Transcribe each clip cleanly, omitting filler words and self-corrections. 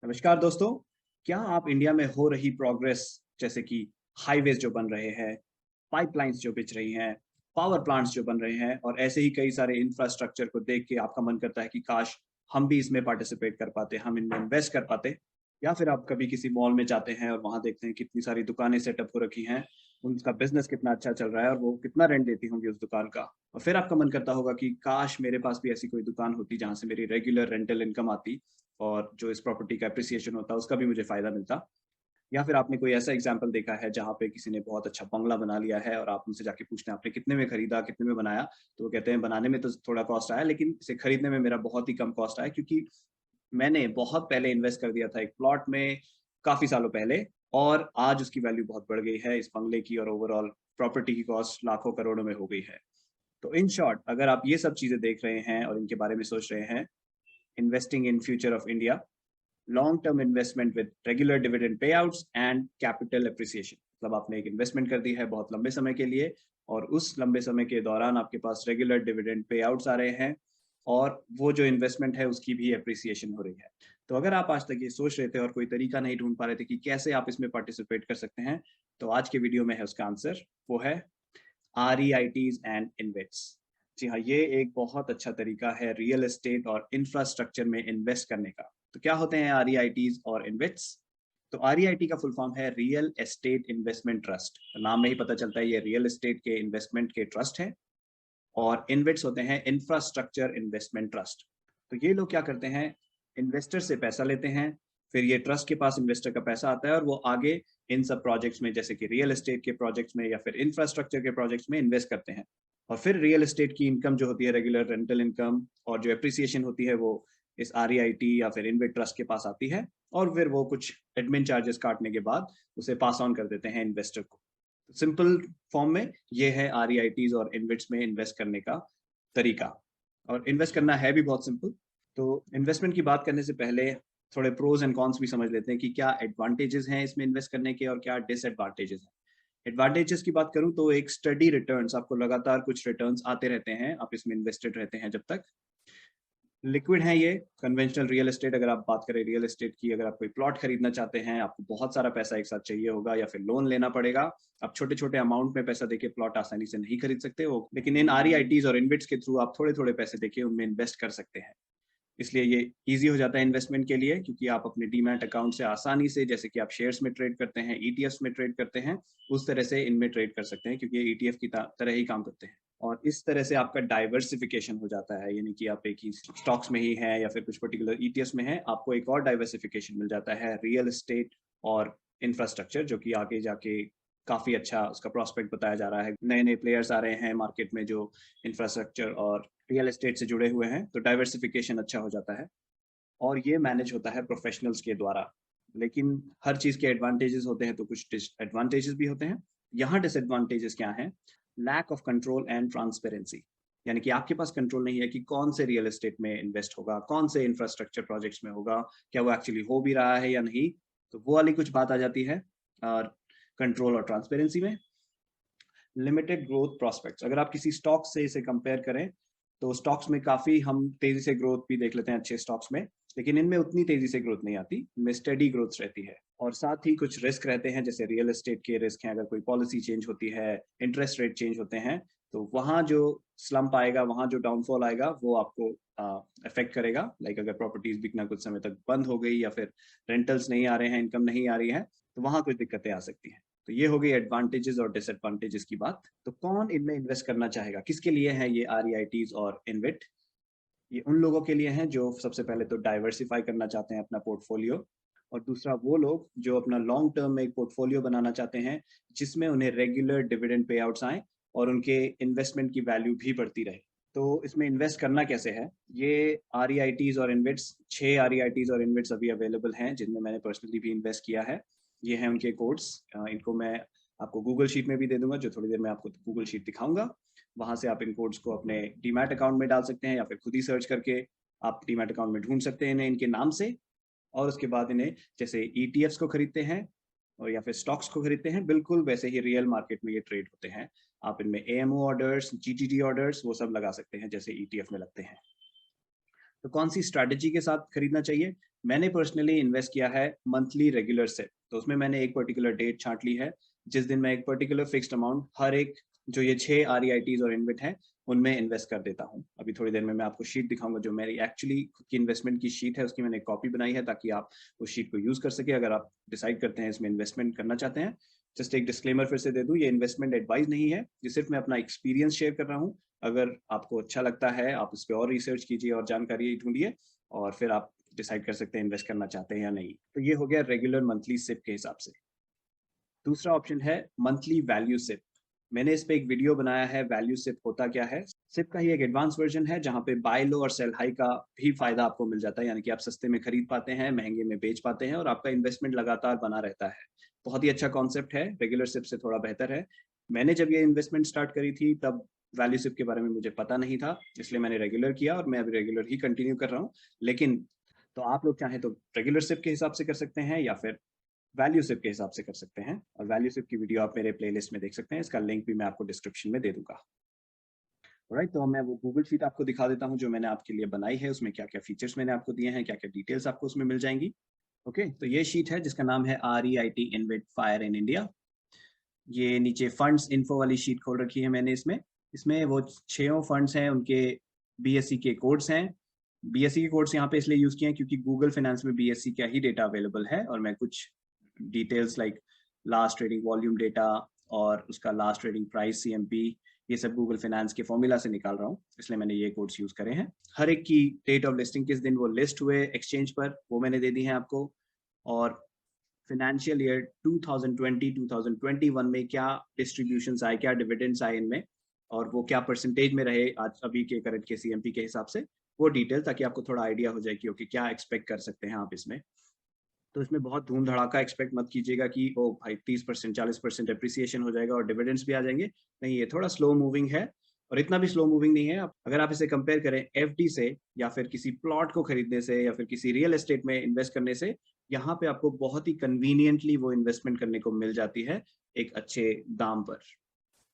नमस्कार दोस्तों। क्या आप इंडिया में हो रही प्रोग्रेस जैसे कि हाईवेज जो बन रहे हैं, पाइपलाइंस जो बिछ रही हैं, पावर प्लांट्स जो बन रहे हैं और ऐसे ही कई सारे इंफ्रास्ट्रक्चर को देख के आपका मन करता है कि काश हम भी इसमें पार्टिसिपेट कर पाते, हम इनमें इन्वेस्ट कर पाते। या फिर आप कभी किसी मॉल में जाते हैं और वहां देखते हैं कितनी सारी दुकानें सेटअप हो रखी हैं, उनका बिजनेस कितना अच्छा चल रहा है और वो कितना रेंट देती होंगी उस दुकान का। और फिर आपका मन करता होगा कि काश मेरे पास भी ऐसी कोई दुकान होती जहां से मेरी रेगुलर रेंटल इनकम आती और जो इस प्रॉपर्टी का एप्रिसिएशन होता है उसका भी मुझे फायदा मिलता। या फिर आपने कोई ऐसा एग्जाम्पल देखा है जहाँ पे किसी ने बहुत अच्छा बंगला बना लिया है और आप उनसे जाके पूछते हैं आपने कितने में खरीदा, कितने में बनाया, तो वो कहते हैं बनाने में तो थोड़ा कॉस्ट आया लेकिन इसे खरीदने में मेरा बहुत ही कम कॉस्ट आया, क्योंकि मैंने बहुत पहले इन्वेस्ट कर दिया था एक प्लॉट में काफी सालों पहले, और आज उसकी वैल्यू बहुत बढ़ गई है इस बंगले की, और ओवरऑल प्रॉपर्टी की कॉस्ट लाखों करोड़ों में हो गई है। तो इन शॉर्ट, अगर आप ये सब चीजें देख रहे हैं और इनके बारे में सोच रहे हैं, investing in future of India, long term investment with regular dividend pay outs and capital appreciation, मतलब आपने एक इन्वेस्टमेंट कर दी है बहुत लंबे समय के लिए और उस लंबे समय के दौरान आपके पास रेगुलर डिविडेंड पे आउट्स आ रहे हैं और वो जो इन्वेस्टमेंट है उसकी भी एप्रिसिएशन हो रही है। तो अगर आप आज तक ये सोच रहे थे और कोई तरीका नहीं ढूंढ पा रहे थे कि कैसे आप इसमें पार्टिसिपेट कर सकते हैं, तो आज के वीडियो में है उसका आंसर। वो है REITs एंड इन्वेट्स। जी हाँ, ये एक बहुत अच्छा तरीका है रियल एस्टेट और इंफ्रास्ट्रक्चर में इन्वेस्ट करने का। तो क्या होते हैं REITs और इन्वेट्स? तो REIT का फुल फॉर्म है रियल एस्टेट इन्वेस्टमेंट ट्रस्ट, तो नाम में ही पता चलता है ये रियल एस्टेट के इन्वेस्टमेंट के ट्रस्ट है। और इन्वेट्स होते हैं इंफ्रास्ट्रक्चर इन्वेस्टमेंट ट्रस्ट। तो ये लोग क्या करते हैं, इन्वेस्टर से पैसा लेते हैं, फिर ये ट्रस्ट के पास इन्वेस्टर का पैसा आता है और वो आगे इन सब प्रोजेक्ट्स में जैसे कि रियल एस्टेट के प्रोजेक्ट्स में या फिर इंफ्रास्ट्रक्चर के प्रोजेक्ट्स में इन्वेस्ट करते हैं। और फिर रियल एस्टेट की इनकम जो होती है, रेगुलर रेंटल इनकम और जो एप्रिसिएशन होती है, वो इस REIT या फिर इन्वेट ट्रस्ट के पास आती है और फिर वो कुछ एडमिन चार्जेस काटने के बाद उसे पास ऑन कर देते हैं इन्वेस्टर को। सिंपल फॉर्म में ये है REITs और इन्वेट्स में इन्वेस्ट करने का तरीका। और इन्वेस्ट करना है भी बहुत सिंपल। तो इन्वेस्टमेंट की बात करने से पहले थोड़े प्रोज एंड कॉन्स भी समझ लेते हैं कि क्या एडवांटेजेस हैं इसमें इन्वेस्ट करने के और क्या डिसएडवांटेजेस हैं। एडवांटेजेस की बात करूं तो एक स्टडी रिटर्न्स, आपको लगातार कुछ रिटर्न्स आते रहते हैं, आप इसमें इन्वेस्टेड रहते हैं जब तक। लिक्विड है ये, कन्वेंशनल रियल एस्टेट। अगर आप बात करें रियल एस्टेट की, अगर आप कोई प्लॉट खरीदना चाहते हैं, आपको बहुत सारा पैसा एक साथ चाहिए होगा या फिर लोन लेना पड़ेगा। आप छोटे छोटे अमाउंट में पैसा देके प्लॉट आसानी से नहीं खरीद सकते हो, लेकिन इन REITs और इन्वेट्स के थ्रू आप थोड़े थोड़े पैसे देके उनमें इन्वेस्ट कर सकते हैं। इसलिए ये इजी हो जाता है इन्वेस्टमेंट के लिए, क्योंकि आप अपने डीमैट अकाउंट से आसानी से, जैसे कि आप शेयर्स में ट्रेड करते हैं, ETFs में ट्रेड करते हैं, उस तरह से इनमें ट्रेड कर सकते हैं, क्योंकि ये ETF की तरह ही काम करते हैं। और इस तरह से आपका डाइवर्सिफिकेशन हो जाता है, यानी कि आप एक ही स्टॉक्स में ही हैं या फिर कुछ पर्टिकुलर ETFs में हैं, आपको एक और डाइवर्सिफिकेशन मिल जाता है रियल एस्टेट और इंफ्रास्ट्रक्चर, जो कि आगे जाके काफी अच्छा उसका प्रोस्पेक्ट बताया जा रहा है। नए नए प्लेयर्स आ रहे हैं मार्केट में जो इंफ्रास्ट्रक्चर और रियल एस्टेट से जुड़े हुए हैं, तो डाइवर्सिफिकेशन अच्छा हो जाता है। और ये मैनेज होता है प्रोफेशनल्स के द्वारा। लेकिन हर चीज के एडवांटेजेस होते हैं तो कुछ डिसएडवांटेजेस भी होते हैं। यहाँ डिसएडवांटेजेस क्या हैं? Lack of control and transparency, यानी कि आपके पास कंट्रोल नहीं है कि कौन से रियल एस्टेट में इन्वेस्ट होगा, कौन से इंफ्रास्ट्रक्चर प्रोजेक्ट्स में होगा, क्या वो एक्चुअली हो भी रहा है या नहीं। तो वो वाली कुछ बात आ जाती है और कंट्रोल और ट्रांसपेरेंसी में। लिमिटेड ग्रोथ प्रोस्पेक्ट्स, अगर आप किसी स्टॉक से इसे कंपेयर करें तो स्टॉक्स में काफी हम तेजी से ग्रोथ भी देख लेते हैं अच्छे स्टॉक्स में, लेकिन इनमें उतनी तेजी से ग्रोथ नहीं आती, इनमें स्टेडी ग्रोथ रहती है। और साथ ही कुछ रिस्क रहते हैं, जैसे रियल एस्टेट के रिस्क हैं, अगर कोई पॉलिसी चेंज होती है, इंटरेस्ट रेट चेंज होते हैं, तो वहाँ जो स्लम्प आएगा, वहाँ जो डाउनफॉल आएगा, वो आपको अफेक्ट करेगा। लाइक अगर प्रॉपर्टीज बिकना कुछ समय तक बंद हो गई या फिर रेंटल्स नहीं आ रहे हैं, इनकम नहीं आ रही है, तो वहाँ कुछ दिक्कतें आ सकती हैं। तो ये हो गई एडवांटेजेस और डिसएडवांटेजेस की बात। तो कौन इनमें इन्वेस्ट करना चाहेगा, किसके लिए है ये REITs और इन्वेट? ये उन लोगों के लिए हैं जो सबसे पहले तो डाइवर्सिफाई करना चाहते हैं अपना पोर्टफोलियो, और दूसरा वो लोग जो अपना लॉन्ग टर्म में एक पोर्टफोलियो बनाना चाहते हैं जिसमें उन्हें रेगुलर डिविडेंड पे आउट्स आए और उनके इन्वेस्टमेंट की वैल्यू भी बढ़ती रहे। तो इसमें इन्वेस्ट करना कैसे है? ये REITs और इन्वेट्स, 6 REITs और इन्वेट्स अभी अवेलेबल हैं जिनमें मैंने पर्सनली भी इन्वेस्ट किया है। ये हैं उनके कोड्स। इनको मैं आपको गूगल शीट में भी दे दूंगा, जो थोड़ी देर में आपको गूगल शीट दिखाऊंगा। वहां से आप इन कोड्स को अपने डीमैट अकाउंट में डाल सकते हैं या फिर खुद ही सर्च करके आप डीमैट अकाउंट में ढूंढ सकते हैं इन्हें इनके नाम से। और उसके बाद इन्हें, जैसे ETFs को खरीदते हैं और या फिर स्टॉक्स को खरीदते हैं, बिल्कुल वैसे ही रियल मार्केट में ये ट्रेड होते हैं। आप इनमें AMO ऑर्डर्स, GTD ऑर्डर्स, वो सब लगा सकते हैं जैसे ETF में लगते हैं। तो कौन सी स्ट्रैटेजी के साथ खरीदना चाहिए? मैंने पर्सनली इन्वेस्ट किया है मंथली रेगुलर से, तो उसमें मैंने एक पर्टिकुलर डेट छांट ली है जिस दिन मैं एक पर्टिकुलर फिक्स्ड अमाउंट हर एक जो ये 6 REITs और इन्विट हैं उनमें इन्वेस्ट कर देता हूँ। अभी थोड़ी देर में मैं आपको शीट दिखाऊंगा जो मेरी एक्चुअली खुद की इन्वेस्टमेंट की शीट है, उसकी मैंने कॉपी बनाई है ताकि आप उस शीट को यूज कर सके अगर आप डिसाइड करते हैं इसमें इन्वेस्टमेंट करना चाहते हैं। जस्ट एक डिस्क्लेमर फिर से दे दूं, ये इन्वेस्टमेंट एडवाइस नहीं है, ये सिर्फ मैं अपना एक्सपीरियंस शेयर कर रहा हूँ। अगर आपको अच्छा लगता है आप उस पर और रिसर्च कीजिए और जानकारी ढूंढिए और फिर आप डिसाइड कर सकते हैं इन्वेस्ट करना चाहते हैं या नहीं। तो ये हो गया रेगुलर मंथली सिप के हिसाब से। दूसरा ऑप्शन है मंथली वैल्यू सिप। मैंने इस पे एक वीडियो बनाया है, वैल्यू सिप होता क्या है। सिप का ही एक एडवांस वर्जन है जहाँ पे बाय लो और सेल हाई का भी फायदा आपको मिल जाता है, यानी कि आप सस्ते में खरीद पाते हैं, महंगे में बेच पाते हैं और आपका इन्वेस्टमेंट लगातार बना रहता है। बहुत ही अच्छा कॉन्सेप्ट है, रेगुलर सिप से थोड़ा बेहतर है। मैंने जब ये इन्वेस्टमेंट स्टार्ट करी थी तब वैल्यू सिप के बारे में मुझे पता नहीं था, इसलिए मैंने रेगुलर किया और मैं अभी रेगुलर ही कंटिन्यू कर रहा हूँ। लेकिन तो आप लोग चाहें तो रेगुलर सिप के हिसाब से कर सकते हैं या फिर वैल्यू सिप के हिसाब से कर सकते हैं, और वैल्यू सिप की वीडियो आप मेरे प्लेलिस्ट में देख सकते हैं, इसका लिंक भी मैं आपको डिस्क्रिप्शन में दे दूंगा। राइट, तो मैं वो गूगल शीट आपको दिखा देता हूँ जो मैंने आपके लिए बनाई है, उसमें क्या क्या फीचर्स मैंने आपको दिए हैं, क्या क्या डिटेल्स आपको उसमें मिल जाएंगी। ओके, तो ये शीट है जिसका नाम है REIT InvIT fire in India. ये नीचे फंड्स इन्फो वाली शीट खोल रखी है मैंने इसमें। इसमें वो 6 फंड्स हैं, उनके BSE के कोड्स हैं। BSE के कोड्स यहाँ पे इसलिए यूज किए हैं क्योंकि गूगल फाइनेंस में BSE का ही डेटा अवेलेबल है और मैं कुछ details like last trading volume data और उसका लास्ट ट्रेडिंग प्राइस CMP, ये सब गूगल फाइनेंस के फॉर्मूला से निकाल रहा हूँ, इसलिए मैंने ये कोड्स यूज करे हैं। हर एक की डेट ऑफ लिस्टिंग किस दिन वो लिस्ट हुए एक्सचेंज पर वो मैंने दे दी है आपको, और फाइनेंशियल ईयर 2020-2021 में क्या डिस्ट्रीब्यूशंस आए, क्या डिविडेंड्स आए इनमें, और वो क्या परसेंटेज में रहे आज अभी के करंट के CMP के हिसाब से, वो डिटेल, ताकि आपको थोड़ा आइडिया हो जाए कि ओके क्या एक्सपेक्ट कर सकते हैं आप इसमें। तो इसमें बहुत धूम धड़ाका एक्सपेक्ट मत कीजिएगा कि ओ भाई 30% 40% एप्रिसिएशन हो जाएगा और डिविडेंड्स भी आ जाएंगे। नहीं, ये थोड़ा स्लो मूविंग है और इतना भी स्लो मूविंग नहीं है। अगर आप इसे कंपेयर करें FD से या फिर किसी प्लॉट को खरीदने से या फिर किसी रियल एस्टेट में इन्वेस्ट करने से, यहाँ पे आपको बहुत ही कन्वीनियंटली वो इन्वेस्टमेंट करने को मिल जाती है एक अच्छे दाम पर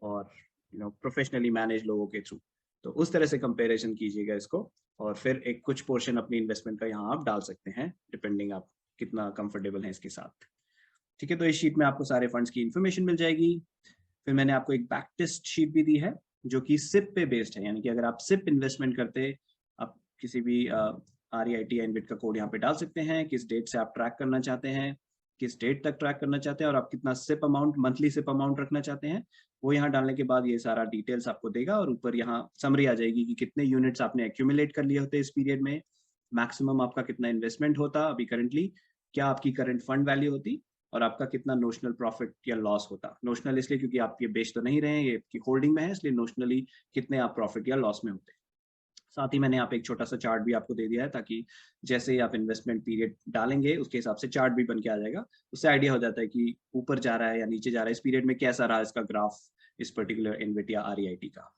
और प्रोफेशनली मैनेज लोगों के थ्रू। तो उस तरह से कंपेरिजन कीजिएगा इसको और फिर एक कुछ पोर्शन अपनी इन्वेस्टमेंट का यहाँ आप डाल सकते हैं डिपेंडिंग आप कितना कंफर्टेबल है इसके साथ। ठीक है, तो इस शीट में आपको सारे फंड्स की इन्फॉर्मेशन मिल जाएगी। फिर मैंने आपको एक बैक टेस्ट शीट भी दी है जो कि सिप पे बेस्ड है, यानी कि अगर आप सिप इन्वेस्टमेंट करते, आप किसी भी REIT या इन्वेट का कोड यहाँ पे डाल सकते हैं, किस डेट से आप ट्रैक करना चाहते हैं, किस डेट तक ट्रैक करना चाहते हैं और आप कितना SIP amount monthly SIP amount रखना चाहते हैं, वो यहाँ डालने के बाद ये सारा डिटेल्स आपको देगा और ऊपर यहाँ समरी आ जाएगी कि कितने यूनिट्स आपने एक्यूमुलेट कर लिए होते इस पीरियड में, मैक्सिमम आपका कितना इन्वेस्टमेंट होता अभी करंटली, क्या आपकी करंट फंड वैल्यू होती और आपका कितना नोशनल प्रॉफिट या लॉस होता। नोशनल इसलिए क्योंकि आप ये बेच तो नहीं रहे हैं, ये आपकी होल्डिंग में है, इसलिए नोशनली कितने आप प्रॉफिट या लॉस में होते। साथ ही मैंने यहाँ पे एक छोटा सा चार्ट भी आपको दे दिया है ताकि जैसे ही आप इन्वेस्टमेंट पीरियड डालेंगे उसके हिसाब से चार्ट भी बन के आ जाएगा, उससे आइडिया हो जाता है कि ऊपर जा रहा है या नीचे जा रहा है, इस पीरियड में कैसा रहा इसका ग्राफ इस पर्टिकुलर इन्वेट या REIT का।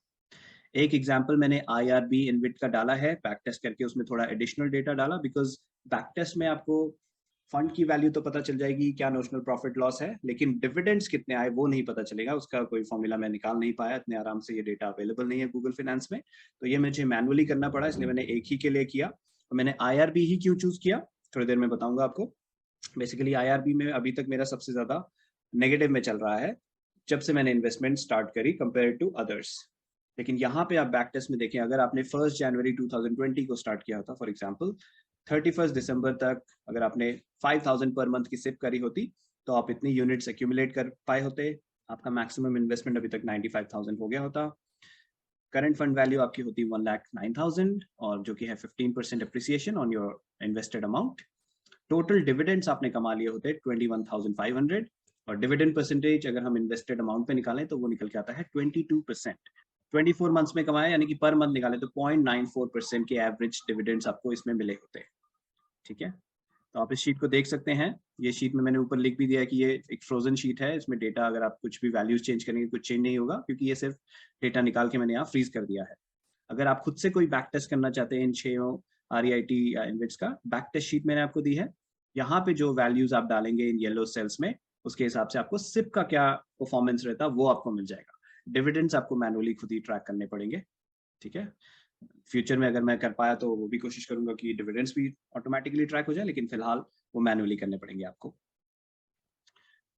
एक एग्जाम्पल मैंने IRB इन्विट का डाला है बैक टेस्ट करके, उसमें थोड़ा एडिशनल डेटा डाला बिकॉज बैक टेस्ट में आपको फंड की वैल्यू तो पता चल जाएगी, क्या नोशनल प्रॉफिट लॉस है, लेकिन डिविडेंड्स कितने आए वो नहीं पता चलेगा, उसका कोई फॉर्मूला मैं निकाल नहीं पाया इतने आराम से, ये डेटा अवेलेबल नहीं है गूगल फाइनेंस में, तो ये मुझे मैनुअली करना पड़ा, इसलिए मैंने एक ही के लिए किया। तो मैंने IRB ही क्यों चूज किया थोड़ी देर में बताऊंगा आपको। बेसिकली IRB में अभी तक मेरा सबसे ज्यादा नेगेटिव में चल रहा है जब से मैंने इन्वेस्टमेंट स्टार्ट करी कंपेयर टू अदर्स। लेकिन यहाँ पे आप बैक टेस्ट में देखें, अगर आपने 1 जनवरी 2020 को स्टार्ट किया होता, फॉर एग्जांपल 31 दिसंबर तक अगर आपने 5000 पर मंथ की सिप करी होती तो आप इतनी यूनिट्स एक्यूमुलेट कर पाए होते, आपका मैक्सिमम इन्वेस्टमेंट अभी तक 95,000 हो गया होता, करंट फंड वैल्यू आपकी होती 1,09,000 और जो कि है 15% appreciation on your invested amount. Total dividends आपने कमा लिए होते 21,500 और डिविडेंड परसेंटेज अगर हम इन्वेस्टेड अमाउंट पे निकालें तो वो निकल के आता है 22%। 24 मंथ्स में कमाया यानी कि पर मंथ निकाले तो 0.94% के एवरेज डिविडेंड्स आपको इसमें मिले होते हैं। ठीक है, तो आप इस शीट को देख सकते हैं, ये शीट में मैंने ऊपर लिख भी दिया है कि ये एक फ्रोजन शीट है, इसमें डेटा अगर आप कुछ भी वैल्यूज चेंज करेंगे कुछ चेंज नहीं होगा क्योंकि ये सिर्फ डेटा निकाल के मैंने यहाँ फ्रीज कर दिया है। अगर आप खुद से कोई बैक टेस्ट करना चाहते हैं इन 6 REIT या इन्वेट्स का, बैक टेस्ट शीट मैंने आपको दी है, यहाँ पे जो वैल्यूज आप डालेंगे इन येलो सेल्स में उसके हिसाब से आपको सिप का क्या परफॉर्मेंस रहता है वो आपको मिल जाएगा। डिविडेंड्स आपको मैनुअली खुद ही ट्रैक करने पड़ेंगे। ठीक है, फ्यूचर में अगर मैं कर पाया तो वो भी कोशिश करूंगा कि डिविडेंड्स भी ऑटोमेटिकली ट्रैक हो जाए, लेकिन फिलहाल वो मैनुअली करने पड़ेंगे आपको।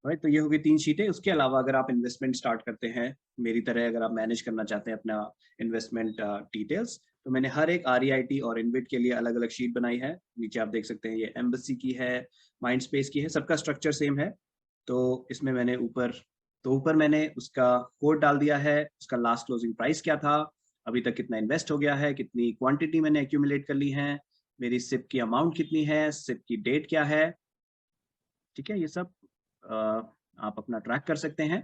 राइट, तो ये हो गई 3 शीटें। उसके अलावा अगर आप इन्वेस्टमेंट स्टार्ट करते हैं, मेरी तरह अगर आप मैनेज करना चाहते हैं अपना इन्वेस्टमेंट डिटेल्स, तो मैंने हर एक आरईआईटी और इन्विट के लिए अलग-अलग शीट बनाई है। नीचे आप देख सकते हैं ये एम्बेसी की है, माइंडस्पेस की है, सबका स्ट्रक्चर सेम है। तो इसमें मैंने ऊपर मैंने उसका कोड डाल दिया है, उसका लास्ट क्लोजिंग प्राइस क्या था, अभी तक कितना इन्वेस्ट हो गया है, कितनी क्वांटिटी मैंने एक्यूमुलेट कर ली है, मेरी सिप की अमाउंट कितनी है, सिप की डेट क्या है, ठीक है? ये सब अ, आप अपना ट्रैक कर सकते हैं।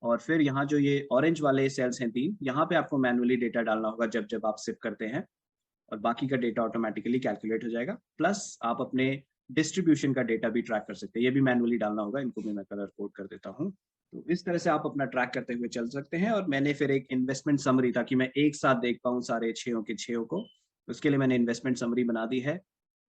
और फिर यहाँ जो ये ऑरेंज वाले सेल्स हैं 3, यहाँ पे आपको मैनुअली डेटा डालना होगा जब-जब आप सिप करते हैं, और बाकी का डेटा ऑटोमैटिकली कैलकुलेट हो जाएगा। प्लस आप अपने डिस्ट्रीब्यूशन का डेटा भी ट्रैक कर सकते हैं, ये भी मैनुअली डालना होगा, इनको भी मैं कलर कोड कर देता हूँ। तो इस तरह से आप अपना ट्रैक करते हुए चल सकते हैं। और मैंने फिर एक इन्वेस्टमेंट समरी, ताकि मैं एक साथ देख पाऊँ सारे 6 के 6 को, उसके लिए मैंने इन्वेस्टमेंट समरी बना दी है।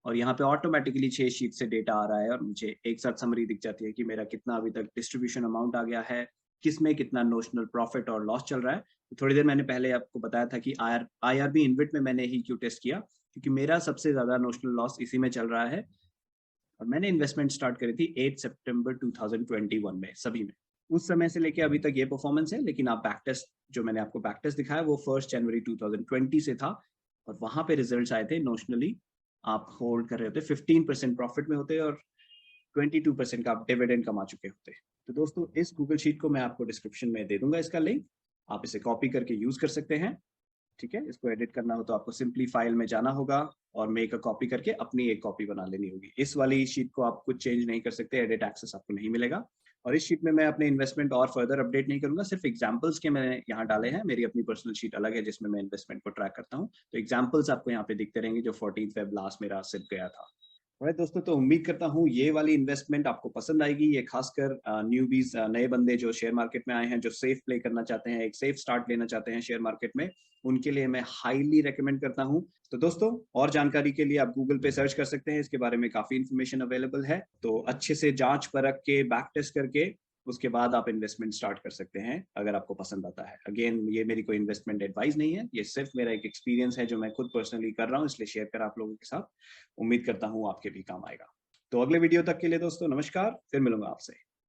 और यहाँ पे ऑटोमेटिकली 6 शीट से डेटा आ रहा है और मुझे एक साथ समरी दिख जाती है कि मेरा कितना अभी तक डिस्ट्रीब्यूशन अमाउंट आ गया है, किसमें कितना नोशनल प्रॉफिट और लॉस चल रहा है। तो थोड़ी देर मैंने पहले आपको बताया था कि आईआरबी इन्विट में मैंने ही क्यू टेस्ट किया, क्योंकि मेरा सबसे ज़्यादा नोशनल लॉस इसी में चल रहा है। और मैंने इन्वेस्टमेंट स्टार्ट करी थी 8 सितंबर 2021 में, सभी में। उस समय से लेके अभी तक ये परफॉर्मेंस है, लेकिन आप बैक टेस्ट, जो मैंने आपको बैक टेस्ट दिखाया, वो 1 जनवरी 2020 से था, और वहाँ पे रिजल्ट्स आए थे नोशनली आप होल्ड कर रहे होते, 15% प्रॉफिट में होते और 22% का आप डिविडेंड कमा चुके होते। तो दोस्तों, इस गूगल शीट को मैं आपको डिस्क्रिप्शन में दे दूंगा इसका लिंक, आप इसे कॉपी करके यूज कर सकते हैं। ठीक है, इसको एडिट करना हो तो आपको सिंपली फाइल में जाना होगा और मेक अ कॉपी करके अपनी एक कॉपी बना लेनी होगी। इस वाली शीट को आप कुछ चेंज नहीं कर सकते, एडिट एक्सेस आपको नहीं मिलेगा। और इस शीट में मैं अपने इन्वेस्टमेंट और फर्दर अपडेट नहीं करूंगा, सिर्फ एग्जांपल्स के मैंने यहाँ डाले हैं। मेरी अपनी पर्सनल शीट अलग है जिसमें मैं इन्वेस्टमेंट को ट्रैक करता हूँ, तो एग्जांपल्स आपको यहाँ पे दिखते रहेंगे जो 14 फेब लास्ट मेरा सिप गया था। राइट दोस्तों, तो उम्मीद करता हूँ ये वाली इन्वेस्टमेंट आपको पसंद आएगी। ये खासकर न्यूबीज, नए बंदे जो शेयर मार्केट में आए हैं, जो सेफ प्ले करना चाहते हैं, एक सेफ स्टार्ट लेना चाहते हैं शेयर मार्केट में, उनके लिए मैं हाईली रेकमेंड करता हूँ। तो दोस्तों, और जानकारी के लिए आप गूगल पे सर्च कर सकते हैं, इसके बारे में काफी इन्फॉर्मेशन अवेलेबल है। तो अच्छे से जांच परख के, बैक टेस्ट करके, उसके बाद आप इन्वेस्टमेंट स्टार्ट कर सकते हैं अगर आपको पसंद आता है। अगेन, ये मेरी कोई इन्वेस्टमेंट एडवाइस नहीं है, ये सिर्फ मेरा एक एक्सपीरियंस है जो मैं खुद पर्सनली कर रहा हूँ, इसलिए शेयर कर आप लोगों के साथ। उम्मीद करता हूँ आपके भी काम आएगा। तो अगले वीडियो तक के लिए दोस्तों नमस्कार, फिर मिलूंगा आपसे।